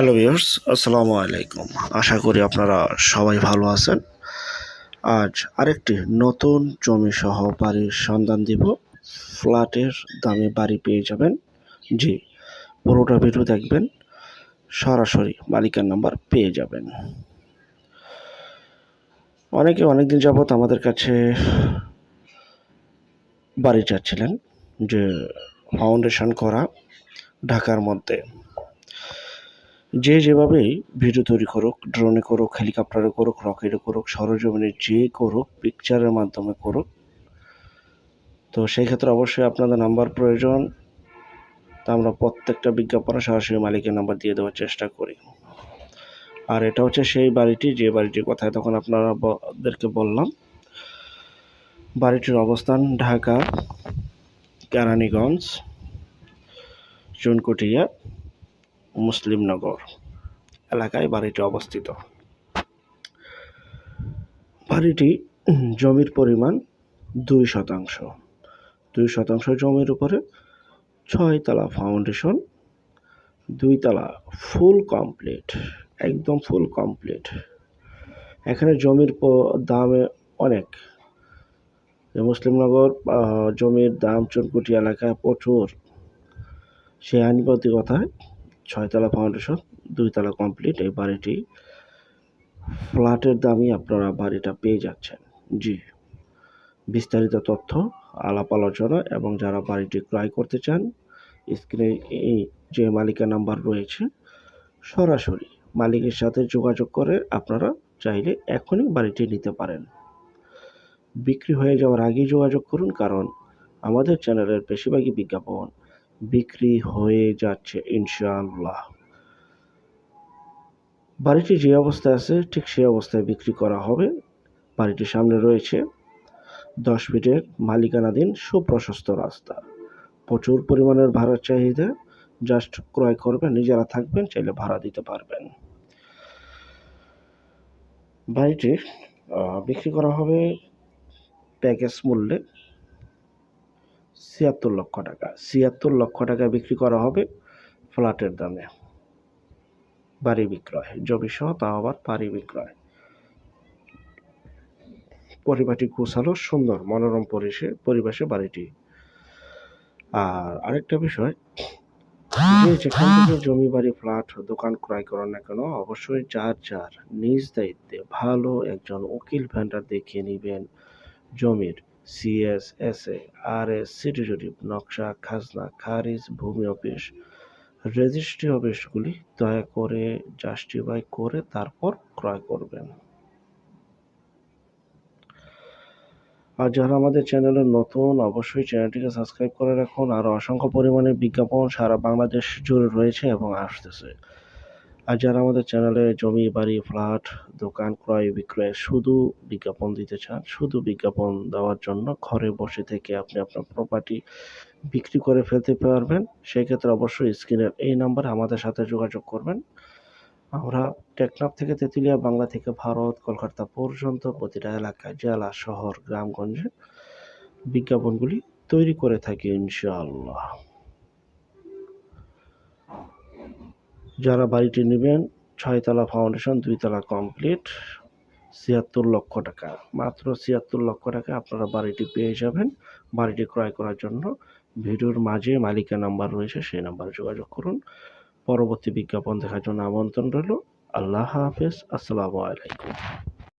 Hello viewers, আসসালামু আলাইকুম। আশা করি আপনারা সবাই ভালো আছেন। আজ আরেকটি নতুন জমি সহ বাড়ির সন্ধান দিব। ফ্ল্যাটের দামে বাড়ি পেয়ে যাবেন। জি, পুরোটা ভিডিও দেখবেন, সরাসরি মালিকের নাম্বার পেয়ে যাবেন। অনেকে অনেকদিন যাবৎ আমাদের কাছে বাড়ি চাচ্ছিলেন, যে ফাউন্ডেশন করা ঢাকার মধ্যে। যেভাবেই ভিডিও তৈরি করুক, ড্রোনে করুক, হেলিকপ্টারে করুক, রকেটে করুক, সরজমিনে যে করুক, পিকচারের মাধ্যমে করুক, তো সেই ক্ষেত্রে অবশ্যই আপনাদের নাম্বার প্রয়োজন। তা আমরা প্রত্যেকটা বিজ্ঞাপনে সরাসরি মালিকের নাম্বার দিয়ে দেওয়ার চেষ্টা করি। আর এটা হচ্ছে সেই বাড়িটি, যে বাড়িটির কথা তখন আপনাদেরকে বললাম। বাড়িটির অবস্থান ঢাকা কেরানীগঞ্জ, চুনকুটিয়া, মুসলিমনগর এলাকায় বাড়িটি অবস্থিত। বাড়িটি জমির পরিমাণ 2%। 2% জমির উপরে 6 তলা ফাউন্ডেশন, 2 তলা ফুল কমপ্লিট, একদম ফুল কমপ্লিট। এখানে জমির দামে অনেক। মুসলিমনগর জমির দাম চুনকুটি এলাকায় প্রচুর। সেই আনুপাতিকতায় 6 তলা ফাউন্ডেশন, 2 তলা কমপ্লিট এই বাড়িটি ফ্ল্যাটের দামই আপনারা বাড়িটা পেয়ে যাচ্ছেন। জি, বিস্তারিত তথ্য, আলাপ আলোচনা এবং যারা বাড়িটি ক্রয় করতে চান, স্ক্রিনে এই যে মালিকের নাম্বার রয়েছে, সরাসরি মালিকের সাথে যোগাযোগ করে আপনারা চাইলে এখনই বাড়িটি নিতে পারেন। বিক্রি হয়ে যাওয়ার আগেই যোগাযোগ করুন, কারণ আমাদের চ্যানেলের বেশিরভাগই বিজ্ঞাপন বিক্রি হয়ে যাচ্ছে ইনশাআল্লাহ। বাড়িটি যে অবস্থায় আছে ঠিক সেই অবস্থায় বিক্রি করা হবে। বাড়িটির সামনে রয়েছে 10 ফিটের মালিকানাধীন সুপ্রশস্ত রাস্তা। প্রচুর পরিমাণের ভাড়ার চাহিদা। জাস্ট ক্রয় করবেন, নিজেরা থাকবেন, চাইলে ভাড়া দিতে পারবেন। বাড়িটি বিক্রি করা হবে প্যাকেজ মূল্যে ৭৬ লক্ষ টাকা। ৭৬ লক্ষ টাকা বিক্রি করা হবে ফ্ল্যাটের দামে। বাড়ি বিক্রয়, জমি সহ, তাও আবার বাড়ি বিক্রয়। পরিবারটি গোছালো, সুন্দর, মনোরম পরিবেশে বাড়িটি। আর আরেকটা বিষয়, যে যেখান থেকে জমি, বাড়ি, ফ্ল্যাট, দোকান ক্রয় করেন না কেন, অবশ্যই যার নিজ দায়িত্বে ভালো একজন উকিল ভেন্ডার দেখিয়ে নেবেন। জমির CS, SA, RS, সিটি জরিপ, নকশা, খাজনা, খারিজ, ভূমি অফিস, রেজিস্ট্রি অফিসগুলি দয়া করে জাস্টিফাই করে তারপর ক্রয় করবেন। আর যারা আমাদের চ্যানেলে নতুন, অবশ্যই চ্যানেলটিকে সাবস্ক্রাইব করে রাখুন। আর অসংখ্য পরিমাণে বিজ্ঞাপন সারা বাংলাদেশ জুড়ে রয়েছে এবং আসতেছে। আর যারা আমাদের চ্যানেলে জমি, বাড়ি, ফ্ল্যাট, দোকান ক্রয় বিক্রয় শুধু বিজ্ঞাপন দিতে চান, শুধু বিজ্ঞাপন দেওয়ার জন্য ঘরে বসে থেকে আপনি আপনার প্রপার্টি বিক্রি করে ফেলতে পারবেন, সেই ক্ষেত্রে অবশ্যই স্ক্রিনের এই নাম্বারে আমাদের সাথে যোগাযোগ করবেন। আমরা টেকনাফ থেকে তেঁতুলিয়া, বাংলা থেকে ভারত, কলকাতা পর্যন্ত প্রতিটা এলাকায়, জেলা, শহর, গ্রামগঞ্জে বিজ্ঞাপনগুলি তৈরি করে থাকি ইনশাআল্লাহ। যারা বাড়িটি নেবেন, 6 তলা ফাউন্ডেশন, 2 তলা কমপ্লিট, ৭৬ লক্ষ টাকা, মাত্র ৭৬ লক্ষ টাকা আপনারা বাড়িটি পেয়ে যাবেন। বাড়িটি ক্রয় করার জন্য ভিডিওর মাঝে মালিকের নাম্বার রয়েছে, সেই নাম্বারে যোগাযোগ করুন। পরবর্তী বিজ্ঞাপন দেখার জন্য আমন্ত্রণ রইল। আল্লাহ হাফেজ, আসসালামু আলাইকুম।